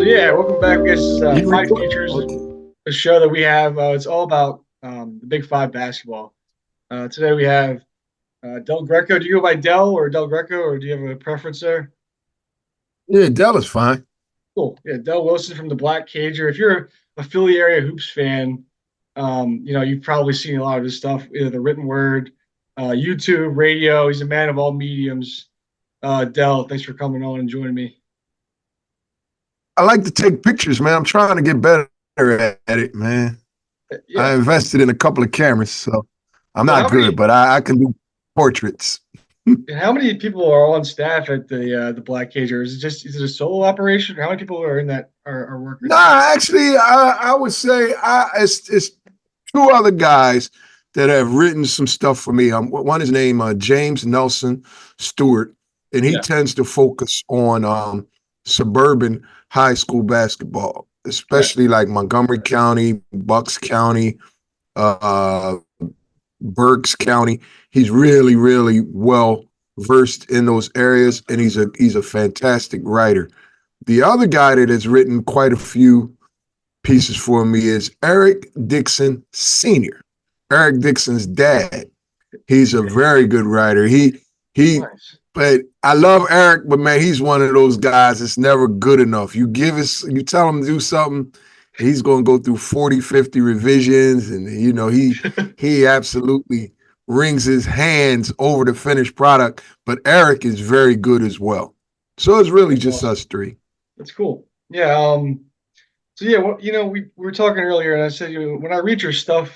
So yeah, welcome back. This is You Five record? Futures, Okay. a show that we have. It's all about the Big Five basketball. Today we have Del Greco. Do you go by Del or Del Greco, or do you have a preference there? Yeah, Dallas fine. Cool. Yeah, Del Wilson from the Black Cager. If you're a Philly area hoops fan, you've probably seen a lot of his stuff, either the written word, YouTube, radio. He's a man of all mediums. Del, thanks for coming on and joining me. I like to take pictures, man. I'm trying to get better at it, man. I Yeah. invested in a couple of cameras, so I'm So not how good, many but I can do portraits. And how many people are on staff at the Black Cage, or is it a solo operation? Or how many people are in that are working there? Nah, actually, I would say it's two other guys that have written some stuff for me. One is named James Nelson Stewart, and he Yeah, tends to focus on suburban high school basketball, right. especially like Montgomery County, Bucks County, uh, Berks County. He's really, really well versed in those areas, and he's a fantastic writer. The other guy that has written quite a few pieces for me is Eric Dixon Sr., Eric Dixon's dad. He's a very good writer. He Nice. but I love Eric, but man, he's one of those guys that's never good enough. You tell him to do something, he's gonna go through 40, 50 revisions, and he absolutely wrings his hands over the finished product. But Eric is very good as well. So it's really That's just awesome. us three. That's cool. Yeah. So yeah, we were talking earlier, and I said, when I read your stuff,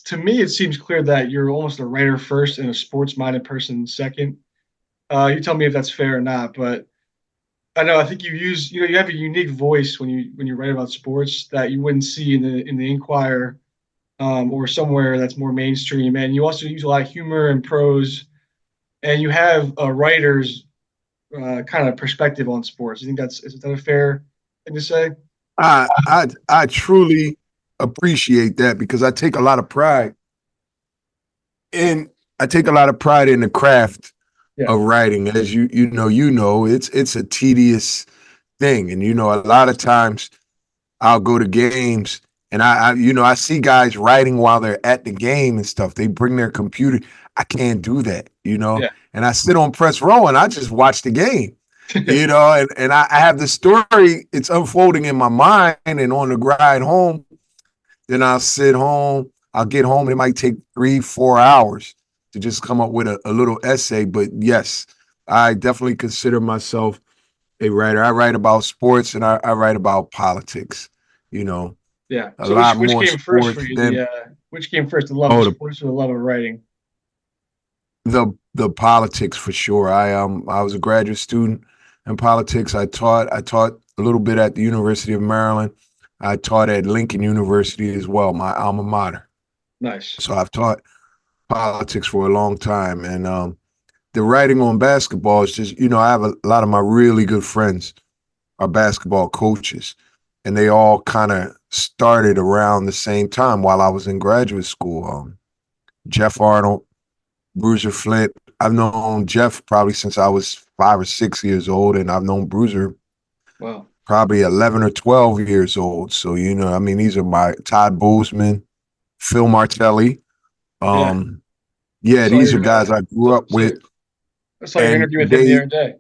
to me it seems clear that you're almost a writer first and a sports-minded person second. You tell me if that's fair or not, but I know I think you have a unique voice when you write about sports that you wouldn't see in the Inquirer or somewhere that's more mainstream. And you also use a lot of humor and prose, and you have a writer's kind of perspective on sports. You think is that a fair thing to say? I truly appreciate that because I take a lot of pride in the craft Yeah, of writing. As it's a tedious thing, and a lot of times I'll go to games and I see guys writing while they're at the game and stuff. They bring their computer. I can't do that. yeah, And I sit on press row and I just watch the game. And I have the story, it's unfolding in my mind, and on the ride home, then I'll sit home, I'll get home, and it might take 3, 4 hours to just come up with a little essay. But yes, I definitely consider myself a writer. I write about sports and I write about politics, you know, yeah. a So lot which more came first for sports you? than Which came first, the love of oh sports or the love of writing? the politics for sure. I was a graduate student in politics. I taught a little bit at the University of Maryland. I taught at Lincoln University as well, my alma mater. Nice. So I've taught politics for a long time. And the writing on basketball is just, I have a lot of my really good friends are basketball coaches, and they all kind of started around the same time while I was in graduate school. Jeff Arnold, Bruiser Flint. I've known Jeff probably since I was 5 or 6 years old, and I've known Bruiser Wow. probably 11 or 12 years old. So, I mean, these are my Todd Bozeman, Phil Martelli. Yeah. I Yeah, saw these are your guys I grew up so with, I saw your and interview with him the they other day.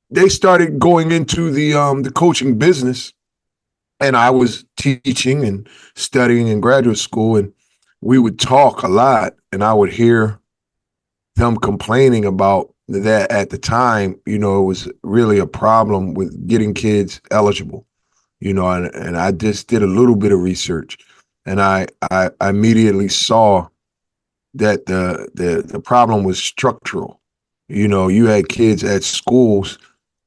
they started going into the coaching business, and I was teaching and studying in graduate school, and we would talk a lot, and I would hear them complaining about that at the time. It was really a problem with getting kids eligible. And I just did a little bit of research, and I immediately saw that the problem was structural. You had kids at schools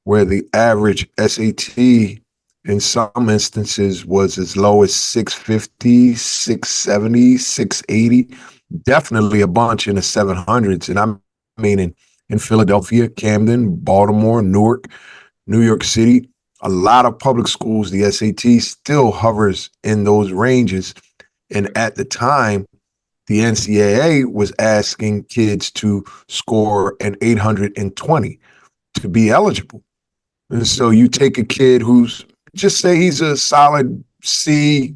where the average SAT in some instances was as low as 650, 670, 680, definitely a bunch in the 700s. And I mean, in Philadelphia, Camden, Baltimore, Newark, New York City, a lot of public schools, the SAT still hovers in those ranges. And Right. at the time, the NCAA was asking kids to score an 820 to be eligible. And so you take a kid who's, just say he's a solid C,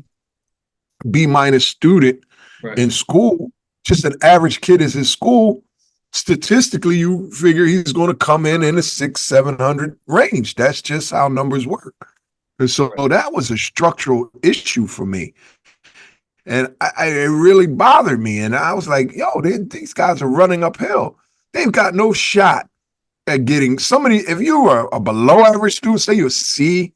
B minus student Right. in school, just an average kid is in school. Statistically, you figure he's going to come in the 600-700 range. That's just how numbers work. And so Right. that was a structural issue for me. And it really bothered me. And I was like, yo, these guys are running uphill. They've got no shot at getting somebody. If you were a below average student, say you're a C,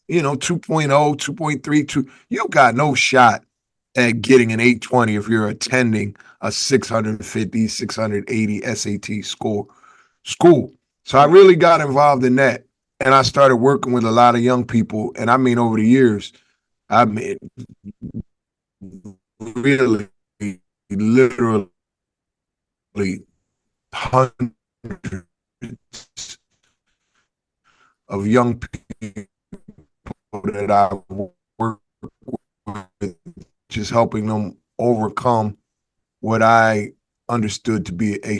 2.0, 2.3, 2, you got no shot at getting an 820 if you're attending a 650, 680 SAT school. So I Right. really got involved in that. And I started working with a lot of young people. And I mean, over the years, I mean, really, literally hundreds of young people that I work with, just helping them overcome what I understood to be a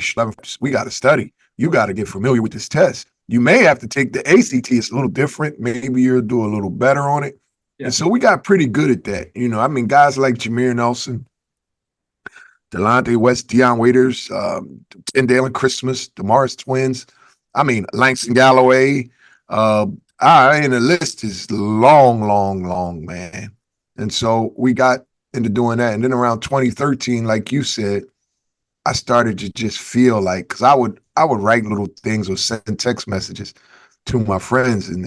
we got to study. You got to get familiar with this test. You may have to take the ACT. It's a little different. Maybe you'll do a little better on it. And Yeah. so we got pretty good at that. I mean, guys like Jameer Nelson, Delonte West, Deion Waiters, Tyndale and Christmas, the Morris twins. I mean, Langston Galloway. And the list is long, long, long, man. And so we got into doing that. And then around 2013, like you said, I started to just feel like, because I would write little things or send text messages to my friends, and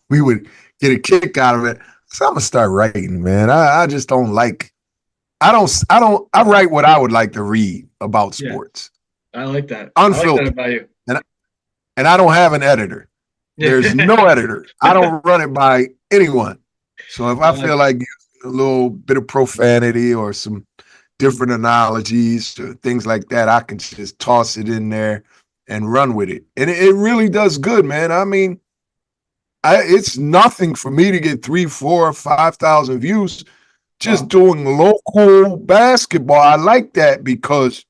we would get a kick out of it. So I'm gonna start writing, man. I just don't like. I write what I would like to read about Yeah. sports, I like that. I like that unfiltered, about you. and and I don't have an editor. Yeah. There's no editor. I don't run it by anyone. So if I I like feel like using a little bit of profanity or some different analogies or things like that, I can just toss it in there and run with it. And it really does good, man. I mean, it's nothing for me to get 3, 4, 5,000 views just wow. doing local basketball. I like that because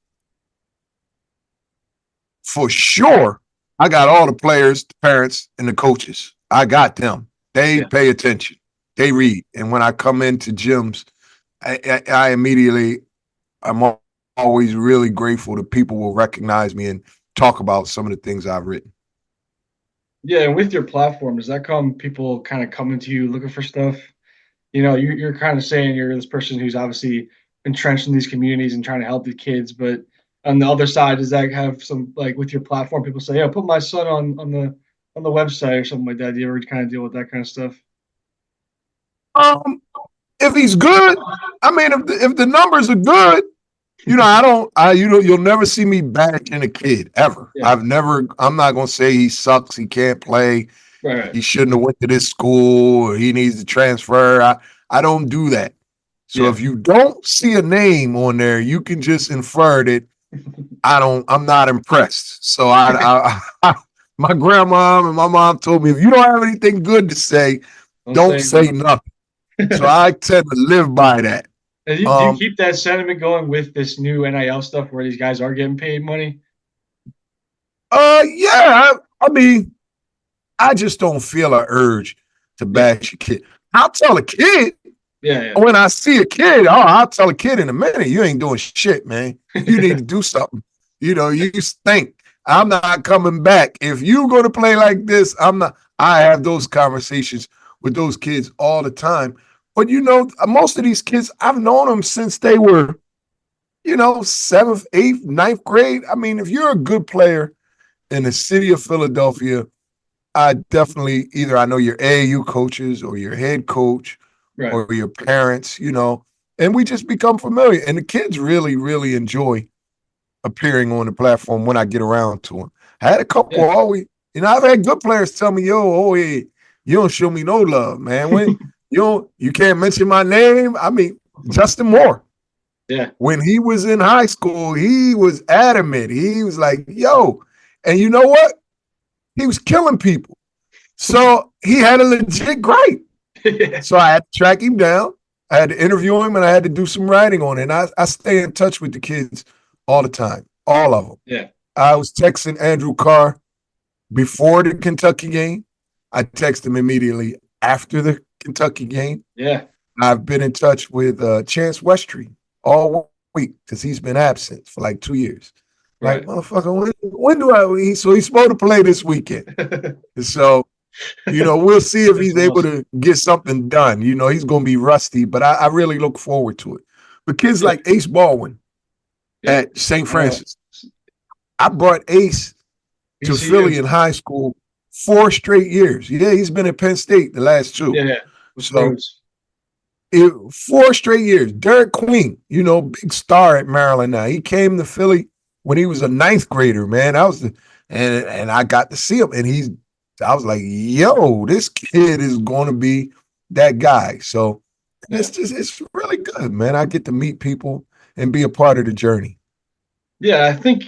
for sure, I got all the players, the parents, and the coaches. I got them. They Yeah. pay attention. They read. And when I come into gyms, I immediately, I'm always really grateful that people will recognize me and talk about some of the things I've written. Yeah. And with your platform, does that come people kind of coming to you looking for stuff? You're kind of saying you're this person who's obviously entrenched in these communities and trying to help the kids, but on the other side, does that have some like with your platform? People say, "Yeah, put my son on the website or something like that." Do you ever kind of deal with that kind of stuff? Um, if he's good, I mean, if the numbers are good, I don't, you'll never see me bashing a kid ever. Yeah, I'm not going to say he sucks, he can't play, right, he shouldn't have went to this school, or he needs to transfer. I don't do that. So yeah, if you don't see a name on there, you can just infer that I'm not impressed. So my grandma and my mom told me, if you don't have anything good to say, don't don't say say nothing. nothing. So I tend to live by that. And do you Um, keep that sentiment going with this new NIL stuff where these guys are getting paid money? yeah, I mean, I just don't feel an urge to Yeah, bash a kid. I'll tell a kid yeah, when I see a kid. Oh, I'll tell a kid in a minute. You ain't doing shit, man. You need yeah, to do something. You stink. I'm not coming back. If you going to play like this, I'm not. I have those conversations with those kids all the time. But most of these kids, I've known them since they were, seventh, eighth, ninth grade. I mean, if you're a good player in the city of Philadelphia, I definitely either I know your AAU coaches or your head coach right, or your parents, and we just become familiar. And the kids really, really enjoy appearing on the platform when I get around to them. I had a couple yeah, always, I've had good players tell me, yo, oh, hey, you don't show me no love, man. When you can't mention my name. I mean, Justin Moore, yeah, when he was in high school, he was adamant. He was like, yo, and you know what? He was killing people. So he had a legit gripe. yeah, So I had to track him down. I had to interview him and I had to do some writing on it. And I stay in touch with the kids all the time, all of them. yeah, I was texting Andrew Carr before the Kentucky game. I text him immediately after the Kentucky game. Yeah, I've been in touch with Chance Westry all week because he's been absent for like 2 years. Like, right. motherfucker, when do I? So he's supposed to play this weekend. So, we'll see if That's he's able awesome. to get something done. He's going to be rusty, but I really look forward to it. But kids Yeah, like Ace Baldwin yeah. at St. I know. Francis, I brought Ace to Philly BCU. in high school 4 straight years. Yeah, he's been at Penn State the last two. Yeah, yeah. With So Rhodes. 4 straight years. Derek Queen, big star at Maryland now. He came to Philly when he was a ninth grader, man. And I got to see him. And I was like, yo, this kid is going to be that guy. So Yeah. it's really good, man. I get to meet people and be a part of the journey. Yeah, I think,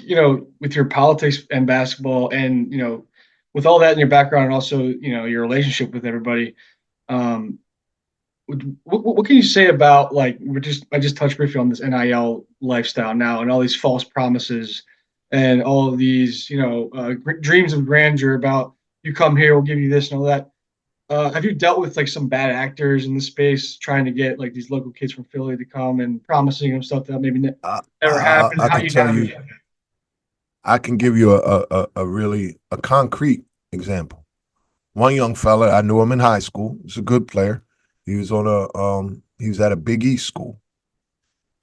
with your politics and basketball and, with all that in your background and also, your relationship with everybody, um, what can you say about like I just touched briefly on this NIL lifestyle now and all these false promises and all of these, dreams of grandeur about you come here, we'll give you this and all that. Have you dealt with like some bad actors in the space trying to get like these local kids from Philly to come and promising them stuff that maybe never happened? I How can you tell navigate you, that? I can give you a really a concrete example. One young fella, I knew him in high school. He's a good player. He was at a Big East school,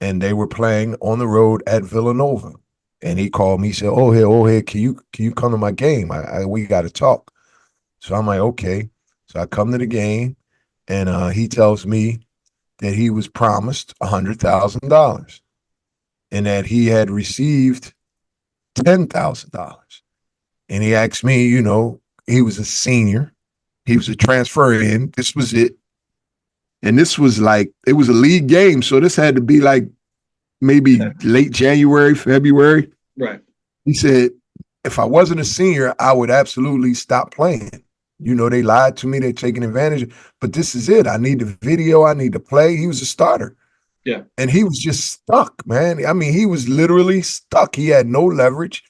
and they were playing on the road at Villanova. And he called me. He said, oh here, can you come to my game? We got to talk." So I'm like, okay. So I come to the game, and he tells me that he was promised $100,000 and that he had received $10,000. And he asked me, he was a senior. He was a transfer in. This was it. And this was like, it was a league game. So this had to be like maybe late January, February. Right. He said, if I wasn't a senior, I would absolutely stop playing. They lied to me. They're taking advantage. But this is it. I need the video. I need to play. He was a starter. Yeah. And he was just stuck, man. I mean, he was literally stuck. He had no leverage.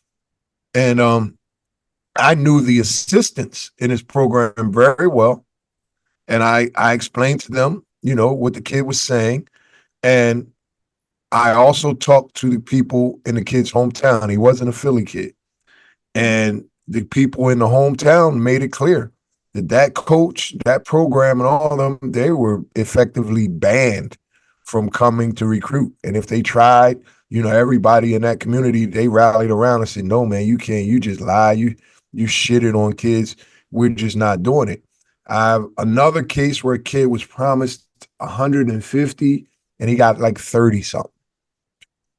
And I knew the assistants in his program very well. And I explained to them, what the kid was saying. And I also talked to the people in the kid's hometown. He wasn't a Philly kid. And the people in the hometown made it clear that coach, that program, and all of them, they were effectively banned from coming to recruit. And if they tried, everybody in that community, they rallied around and said, no, man, you can't. You just lie. You shitted on kids. We're just not doing it. I have another case where a kid was promised 150 and he got like 30 something.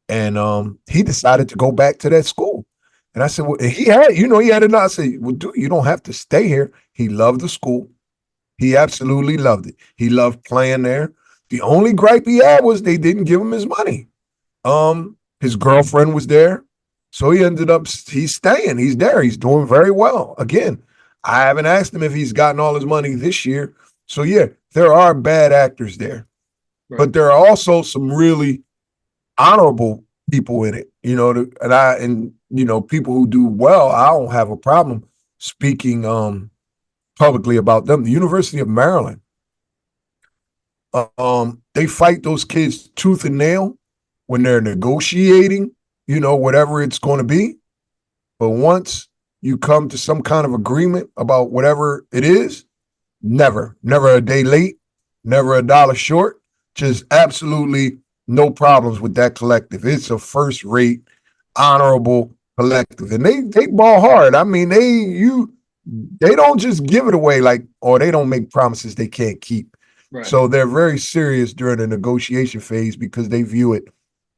And he decided to go back to that school. And I said, well, he had enough. I said, well, dude, you don't have to stay here. He loved the school. He absolutely loved it. He loved playing there. The only gripe he had was they didn't give him his money. His girlfriend was there. So he's staying. He's there. He's doing very well. Again, I haven't asked him if he's gotten all his money this year. So yeah, there are bad actors there. Right. But there are also some really honorable people in it, and people who do well. I don't have a problem speaking publicly about them. The University of Maryland, they fight those kids tooth and nail when they're negotiating, whatever it's going to be. But once you come to some kind of agreement about whatever it is, never a day late, never a dollar short, just absolutely no problems with that collective. It's a first rate, honorable collective. And they ball hard. I mean, they don't just give it away or they don't make promises they can't keep. Right. So they're very serious during the negotiation phase because they view it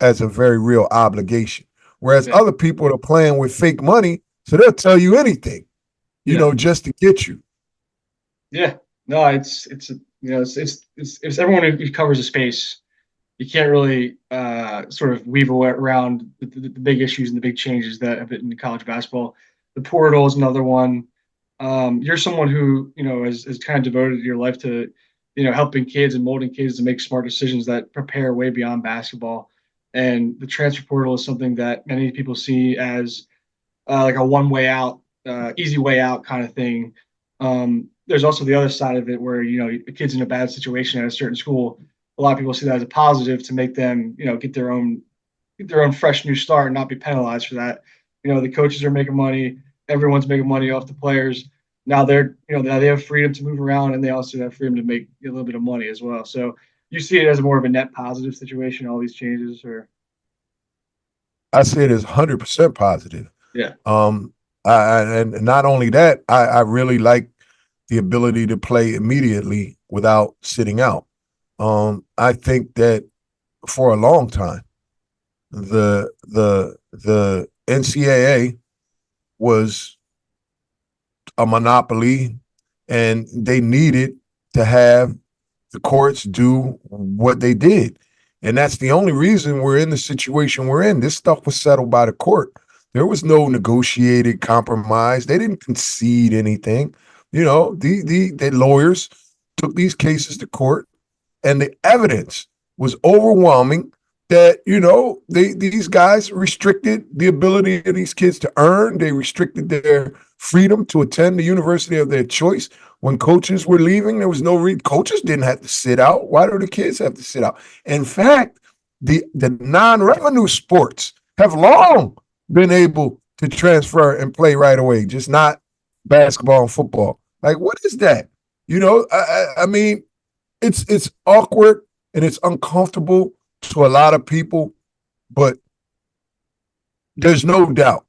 as a very real obligation. Whereas Yeah. other people are playing with fake money, so they'll tell you anything, Yeah. just to get you. Yeah. No, it's everyone who covers a space. You can't really sort of weave around the big issues and the big changes that have been in college basketball. The portal is another one. You're someone who has kind of devoted your life to helping kids and molding kids to make smart decisions that prepare way beyond basketball. And the transfer portal is something that many people see as like a one way out, easy way out kind of thing. there's also the other side of it where a kid's in a bad situation at a certain school. A lot of people see that as a positive to make them get their own fresh new start and not be penalized for that. The coaches are making money, everyone's making money off the players. Now now they have freedom to move around and they also have freedom to make a little bit of money as well. So you see it as more of a net positive situation, all these changes, or I say it is 100% positive. yeah, Um, and not only that, I really like the ability to play immediately without sitting out. I think that for a long time, the NCAA was a monopoly, and they needed to have the courts do what they did. And that's the only reason we're in the situation we're in. This stuff was settled by the court. There was no negotiated compromise. They didn't concede anything. The lawyers took these cases to court, and the evidence was overwhelming that these guys restricted the ability of these kids to earn. They restricted their freedom to attend the university of their choice. When coaches were leaving, there was no coaches didn't have to sit out. Why do the kids have to sit out? In fact, the non-revenue sports have long been able to transfer and play right away, just not basketball and football. Like, what is that? I mean, it's awkward and it's uncomfortable to a lot of people, but there's no doubt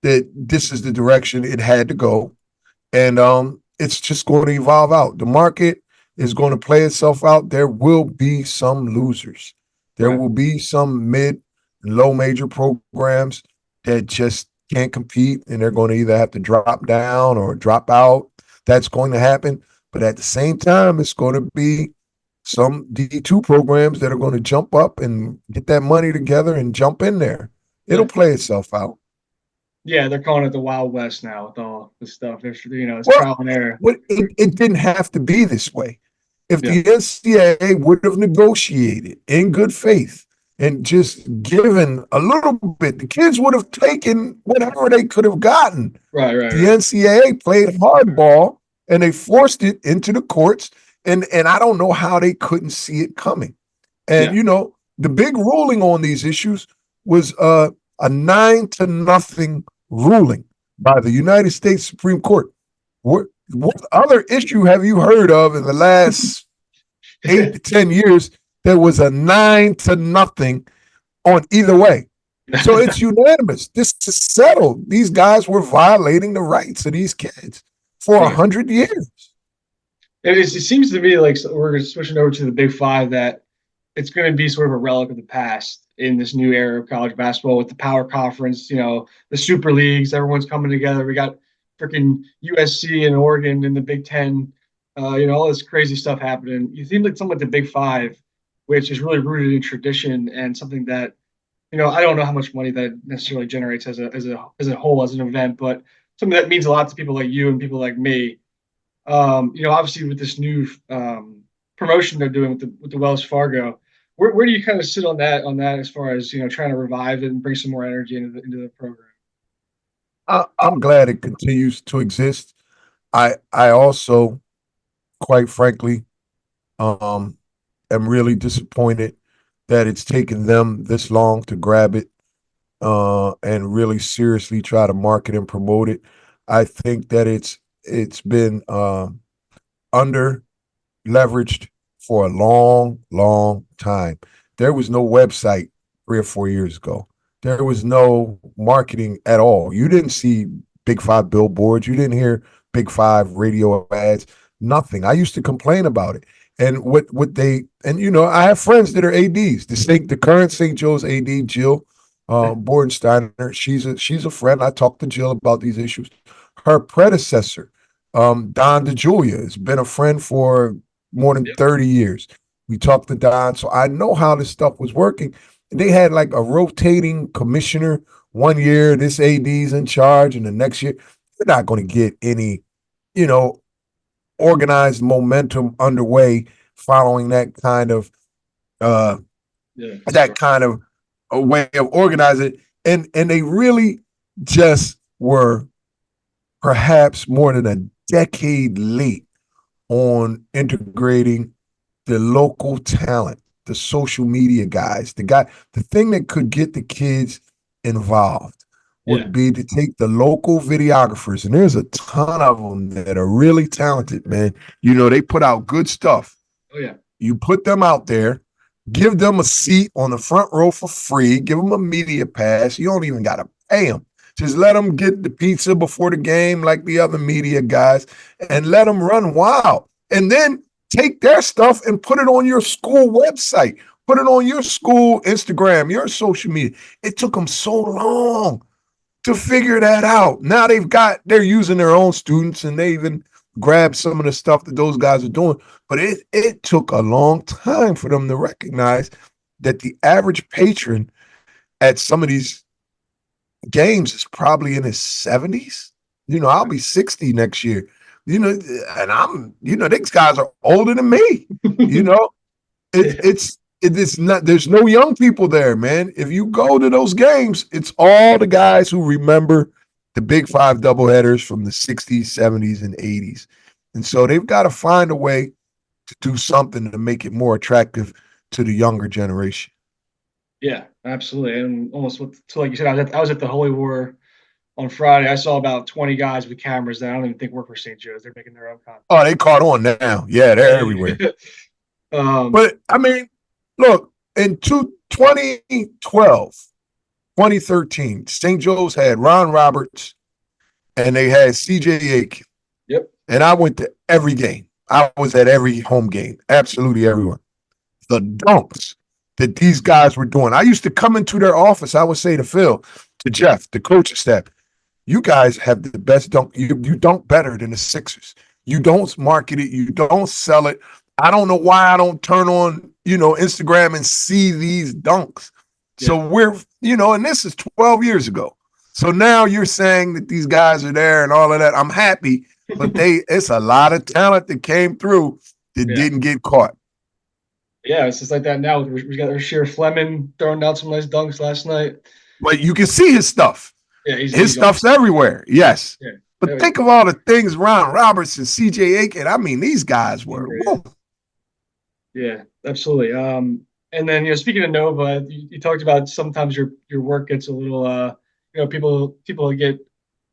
that this is the direction it had to go. And it's just going to evolve out. The market is going to play itself out. There will be some losers. There right, will be some mid and low major programs that just can't compete, and they're going to either have to drop down or drop out. That's going to happen. But at the same time, it's going to be some D2 programs that are going to jump up and get that money together and jump in there. It'll yeah. play itself out. Yeah, they're calling it the Wild West now with all this stuff. It's Well, trial and error. it didn't have to be this way. If Yeah, the NCAA would have negotiated in good faith and just given a little bit, the kids would have taken whatever they could have gotten. right, right, The right. NCAA played hardball and they forced it into the courts, and I don't know how they couldn't see it coming. And Yeah, the big ruling on these issues was a 9-0 ruling by the United States Supreme Court. What other issue have you heard of in the last 8 to 10 years that was a 9-0 on either way? So it's unanimous. This is settled. These guys were violating the rights of these kids for right. 100 years. It seems to me like we're switching over to the Big Five that it's going to be sort of a relic of the past in this new era of college basketball with the power conference, the super leagues, everyone's coming together. We got freaking USC and Oregon in the Big Ten, all this crazy stuff happening. You seem like something like the Big Five, which is really rooted in tradition and something that, I don't know how much money that necessarily generates as a whole, as an event, but something that means a lot to people like you and people like me. Obviously with this new promotion they're doing with the Wells Fargo, where do you kind of sit on that as far as trying to revive it and bring some more energy into the program? I'm glad it continues to exist. I also, quite frankly, um, am really disappointed that it's taken them this long to grab it and really seriously try to market and promote it. I think that it's been under leveraged for a long, long time. There was no website 3 or 4 years ago. There was no marketing at all. You didn't see Big Five billboards. You didn't hear Big Five radio ads. Nothing. I used to complain about it. And what they and I have friends that are ads. The current St. Joe's ad Jill Bordensteiner. She's a friend. I talked to Jill about these issues. Her predecessor, Don DeJulia, has been a friend for more than Yep. 30 years. We talked to Don, so I know how this stuff was working. They had like a rotating commissioner. One year, this AD's in charge, and the next year, you're not going to get any, you know, organized momentum underway following uh, Yeah. that kind of a way of organizing. And they really just were perhaps more than a decade late on integrating the local talent, the social media guys, the thing that could get the kids involved Yeah. would be to take the local videographers, and there's a ton of them that are really talented, man. They put out good stuff. Oh yeah. You put them out there, give them a seat on the front row for free, give them a media pass. You don't even got to pay them. Just let them get the pizza before the game like the other media guys and let them run wild. And then take their stuff and put it on your school website, put it on your school Instagram, your social media. It took them so long to figure that out. Now they're using their own students and they even grabbed some of the stuff that those guys are doing. But it took a long time for them to recognize that the average patron at some of these games is probably in his 70s. I'll be 60 next year. And these guys are older than me. You know, it, Yeah. it's it's not. There's no young people there, man. If you go to those games, it's all the guys who remember the Big Five doubleheaders from the 60s, 70s, and 80s. And so they've got to find a way to do something to make it more attractive to the younger generation. Yeah, absolutely. And almost so like you said, I was at the Holy War on Friday. I saw about 20 guys with cameras that I don't even think work for St. Joe's. They're making their own content. Oh, they caught on now. Yeah, they're everywhere. Yeah. But I mean, look, in 2012, 2013, St. Joe's had Ron Roberts and they had CJ Aiken. Yep. And I went to every game. I was at every home game, absolutely everyone. The dunks that these guys were doing. I used to come into their office. I would say to Phil, to Jeff, the coaching staff, you guys have the best dunk. You dunk better than the Sixers. You don't market it. You don't sell it. I don't know why I don't turn on, Instagram and see these dunks. So Yeah. and this is 12 years ago. So now you're saying that these guys are there and all of that. I'm happy, but it's a lot of talent that came through that Yeah. didn't get caught. Yeah, it's just like that now. We got Rasheer Fleming throwing down some nice dunks last night. But you can see his stuff. Yeah, His he's stuff's awesome. everywhere. Yes. Yeah. But think of all the things Ron Roberts and CJ Aiken. I mean, these guys were. Whoa. Yeah, absolutely. And then speaking of Nova, you talked about sometimes your work gets a little people get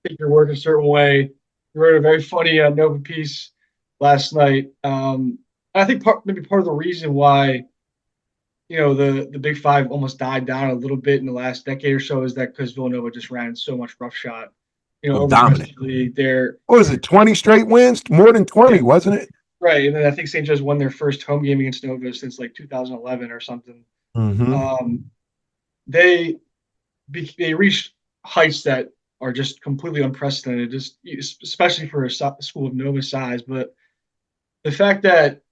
take your work a certain way. You wrote a very funny Nova piece last night. I think maybe part of the reason why the Big Five almost died down a little bit in the last decade or so is that because Villanova just ran so much roughshod. Over the rest Dominant. of the league, they're What was it? 20 straight wins? More than 20, yeah, wasn't it? right. And then I think St. Joe's won their first home game against Nova since like 2011 or something. Mm-hmm. Um, they they reached heights that are just completely unprecedented, just especially for a school of Nova size. But the fact that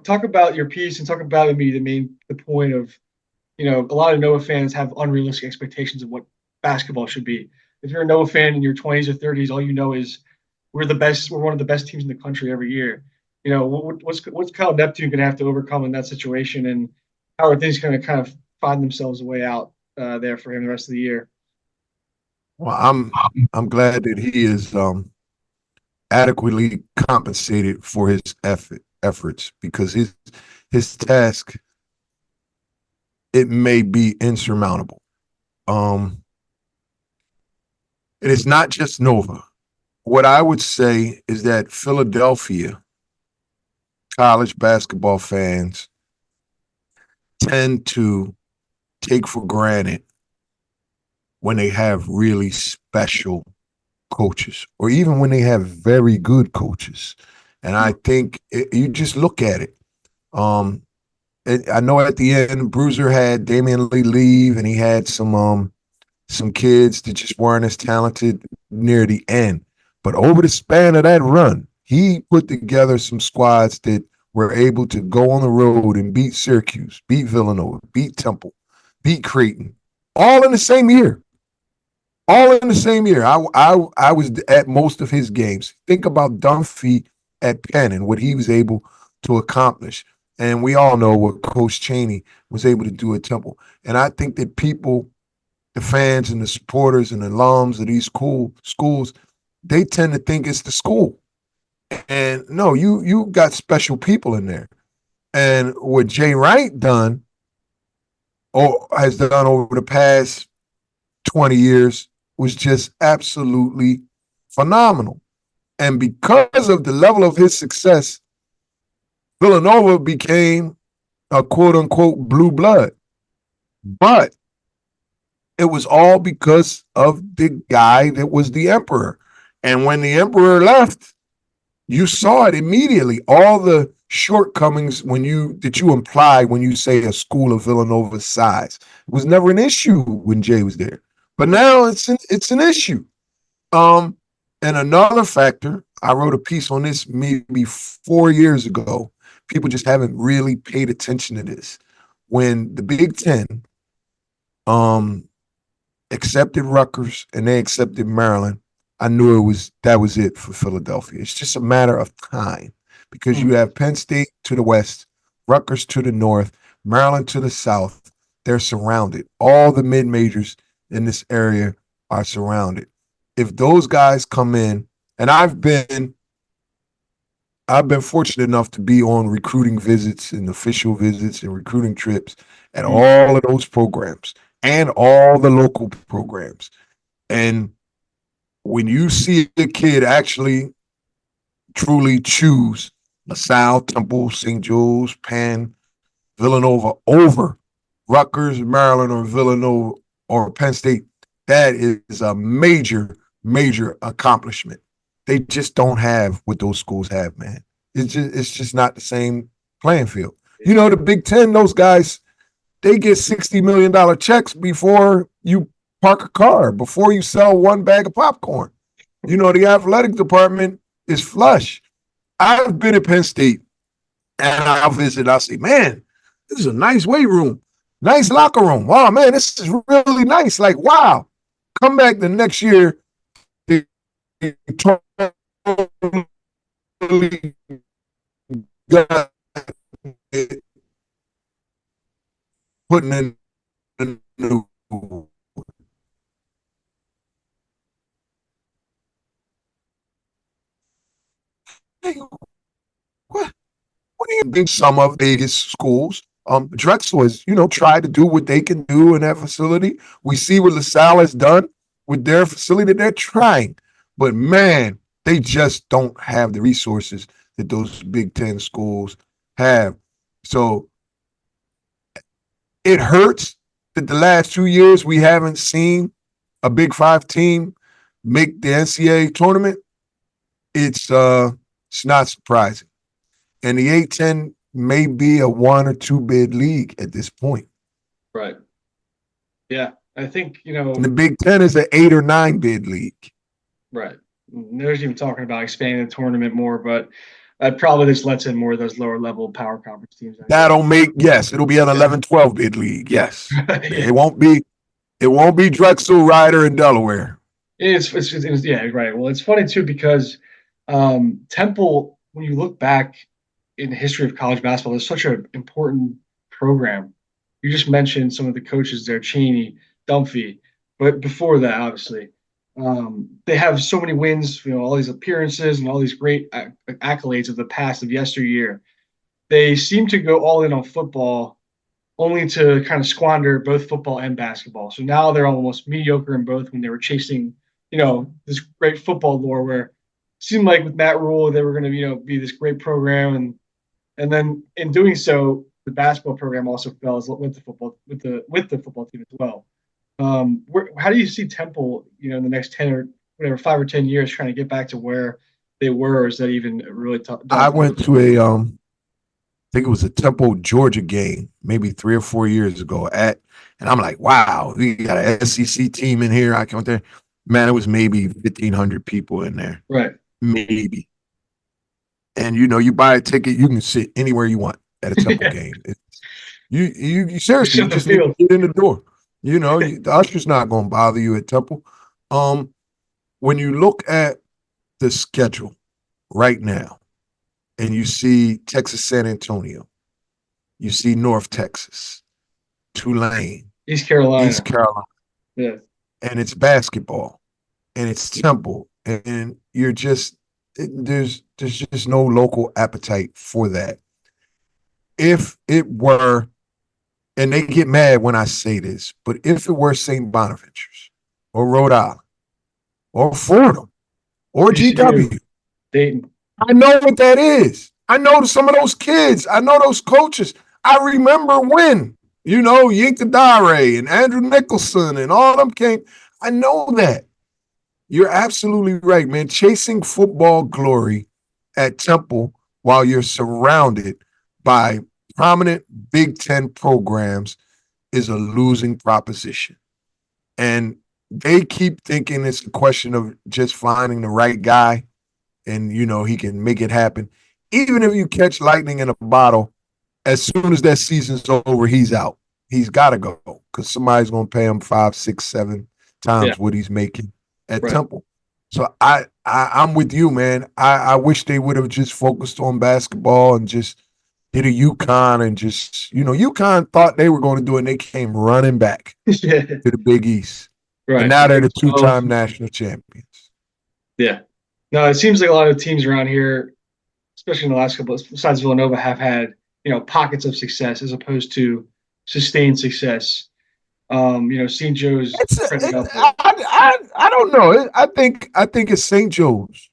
talk about your piece and talk about the point of a lot of Nova fans have unrealistic expectations of what basketball should be. If you're a Nova fan in your 20s or 30s, all you know is we're the best. We're one of the best teams in the country every year. What's Kyle Neptune going to have to overcome in that situation, and how are things going to kind of find themselves a way out there for him the rest of the year? Well, I'm glad that he is adequately compensated for his efforts because his task, it may be insurmountable. Um, it is not just Nova. What I would say is that Philadelphia college basketball fans tend to take for granted when they have really special coaches or even when they have very good coaches. And I think you just look at it. I know at the end, Bruiser had Damian Lee leave, and he had some kids that just weren't as talented near the end. But over the span of that run, he put together some squads that were able to go on the road and beat Syracuse, beat Villanova, beat Temple, beat Creighton, all in the same year. All in the same year. I was at most of his games. Think about Dunphy at Penn and what he was able to accomplish. And we all know what Coach Chaney was able to do at Temple. And I think that people, the fans and the supporters and the alums of these schools, they tend to think it's the school. And no, you got special people in there. And what Jay Wright done or has done over the past 20 years was just absolutely phenomenal. And because of the level of his success, Villanova became a quote unquote blue blood. But it was all because of the guy that was the emperor. And when the emperor left, you saw it immediately. All the shortcomings that you imply when you say a school of Villanova's size it was never an issue when Jay was there. But now it's an issue. Um, and another factor, I wrote a piece on this maybe 4 years ago. People just haven't really paid attention to this. When the Big Ten um accepted Rutgers and they accepted Maryland, I knew that was it for Philadelphia. It's just a matter of time because you Mm. have Penn State to the west, Rutgers to the north, Maryland to the south. They're surrounded. All the mid majors in this area are surrounded. If those guys come in, and I've been fortunate enough to be on recruiting visits and official visits and recruiting trips at Mm. all of those programs and all the local programs. And when you see a kid actually truly choose LaSalle, Temple, St. Joe's, Penn, Villanova over Rutgers, Maryland, or Villanova or Penn State, that is a major, major accomplishment. They just don't have what those schools have, man. It's just not the same playing field. You know, the Big Ten, those guys, they get $60 million checks before you park a car, before you sell one bag of popcorn. You know, the athletic department is flush. I've been at Penn State and I'll visit. I'll say, man, this is a nice weight room, nice locker room. Wow, man, this is really nice. Like, wow. Come back the next year, they totally got it, putting in a new. Hey, what? What do you think some of Vegas schools? Drexel has, tried to do what they can do in that facility. We see what LaSalle has done with their facility. They're trying, but man, they just don't have the resources that those Big Ten schools have. So it hurts that the last 2 years we haven't seen a Big Five team make the NCAA tournament. It's not surprising. And the A10 may be a 1 or 2 bid league at this point. Right. Yeah. I think, And the Big Ten is an 8 or 9 bid league. right. There's even talking about expanding the tournament more, but that probably just lets in more of those lower level power conference teams anyway. Yes, it'll be an Yeah. 11-12 bid league. Yes. Yeah. It won't be Drexel, Ryder, and Delaware. Yeah, right. Well, it's funny too because Temple, when you look back in the history of college basketball, it's such an important program. You just mentioned some of the coaches there, Cheney, Dunphy, but before that, obviously, they have so many wins. All these appearances and all these great accolades of the past of yesteryear. They seem to go all in on football, only to kind of squander both football and basketball. So now they're almost mediocre in both when they were chasing, this great football lore where it seemed like with Matt Rule they were going to, be this great program, and then in doing so, the basketball program also fell with the football team as well. How do you see Temple, in the next 5 or 10 years, trying to get back to where they were? Or is that even really I daunting? went to I think it was a Temple, Georgia game, maybe 3 or 4 years ago and I'm like, wow, we got an SEC team in here. I went there. Man, it was maybe 1,500 people in there. Right. Maybe. And you buy a ticket, you can sit anywhere you want at a Temple Yeah. game. You You seriously, you shut the just need to field. get in the door. The usher's not going to bother you at Temple. Um, when you look at the schedule right now, and you see Texas San Antonio, you see North Texas, Tulane, East East Carolina. Carolina, Yeah. and it's basketball, and it's Temple, and you're just there's There's just no local appetite for that. If it were, and they get mad when I say this, but if it were St. Bonaventure's or Rhode Island or Fordham or TCU, GW, Dayton. I know what that is. I know some of those kids. I know those coaches. I remember when, Yinka Dare and Andrew Nicholson and all them came. I know that. You're absolutely right, man. Chasing football glory at Temple while you're surrounded by prominent Big Ten programs is a losing proposition. And they keep thinking it's a question of just finding the right guy and, he can make it happen. Even if you catch lightning in a bottle, as soon as that season's over, he's out. He's got to go because somebody's going to pay him 5, 6, 7 times what he's making at Temple. So I'm with you, man. I wish they would have just focused on basketball and just did a UConn and just, UConn thought they were going to do it and they came running back to the Big East. Right. And now they're the 2-time national champions. Yeah. No, it seems like a lot of teams around here, especially in the last couple, besides Villanova, have had, pockets of success as opposed to sustained success. St. Joe's. I don't know. I think it's St. Joe's.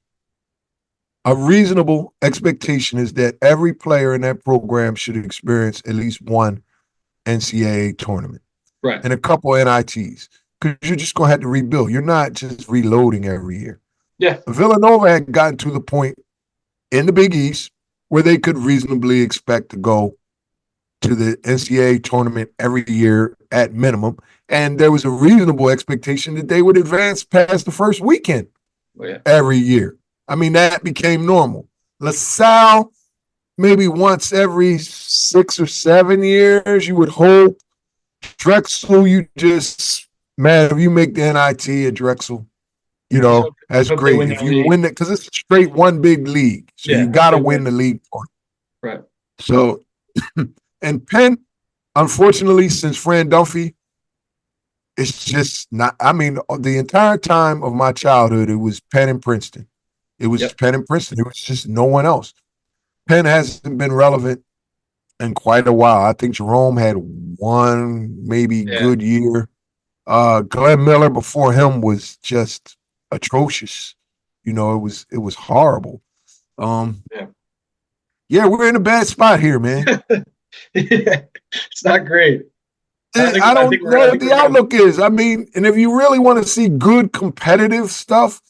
A reasonable expectation is that every player in that program should experience at least one NCAA tournament, right, and a couple NITs, because you're just gonna have to rebuild. You're not just reloading every year. Yeah, Villanova had gotten to the point in the Big East where they could reasonably expect to go to the NCAA tournament every year at minimum. And there was a reasonable expectation that they would advance past the first weekend every year. I mean, that became normal. LaSalle, maybe once every 6 or 7 years, you would hope. Drexel, if you make the NIT at Drexel, that's great. If you win it, because it's straight one big league. So you got to win the league point. Right. So, and Penn, unfortunately, since Fran Dunphy, it's just not. I mean, the entire time of my childhood, it was Penn and Princeton. It was Penn and Princeton. It was just no one else. Penn hasn't been relevant in quite a while. I think Jerome had one maybe good year. Glenn Miller before him was just atrocious. It was horrible. We're in a bad spot here, man. It's not great. I don't know what the outlook is. I mean, and if you really want to see good competitive stuff,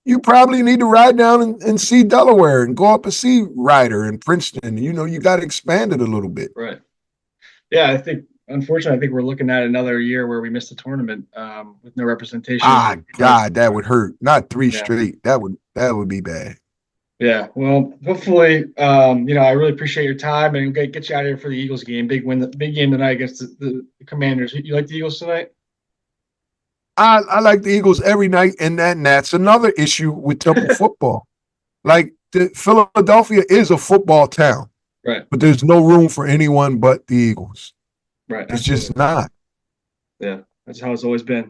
you probably need to ride down and see Delaware and go up and see Rider and Princeton. You got to expand it a little bit. Right. Yeah, unfortunately, I think we're looking at another year where we missed the tournament with no representation. God, that would hurt. Not 3 straight. That would be bad. Yeah. Well, hopefully, I really appreciate your time and get you out of here for the Eagles game. Big game tonight against the Commanders. You like the Eagles tonight? I like the Eagles every night, and that's another issue with Temple football. Like Philadelphia is a football town, right? But there's no room for anyone but the Eagles. Right. It's just not. Yeah, that's how it's always been.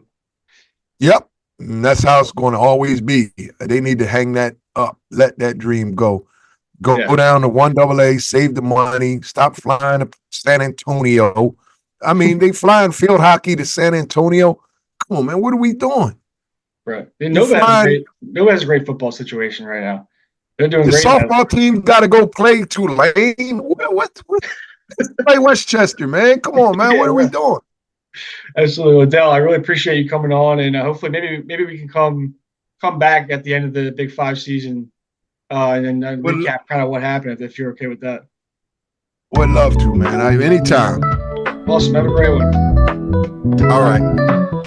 Yep, and that's how it's going to always be. They need to hang that up, let that dream go. Go down to 1AA, save the money, stop flying to San Antonio. I mean, they flying field hockey to San Antonio. Come on, man, what are we doing? Right. Nova has a great football situation right now. They're doing great. The softball team got to go play Tulane. What? Play Westchester, man. Come on, man. What are we doing? Absolutely, Adele. I really appreciate you coming on, and hopefully, maybe we can come back at the end of the Big 5 season, and then recap kind of what happened. If you're okay with that. Would love to, man. Anytime. Awesome. Have a great one. All right.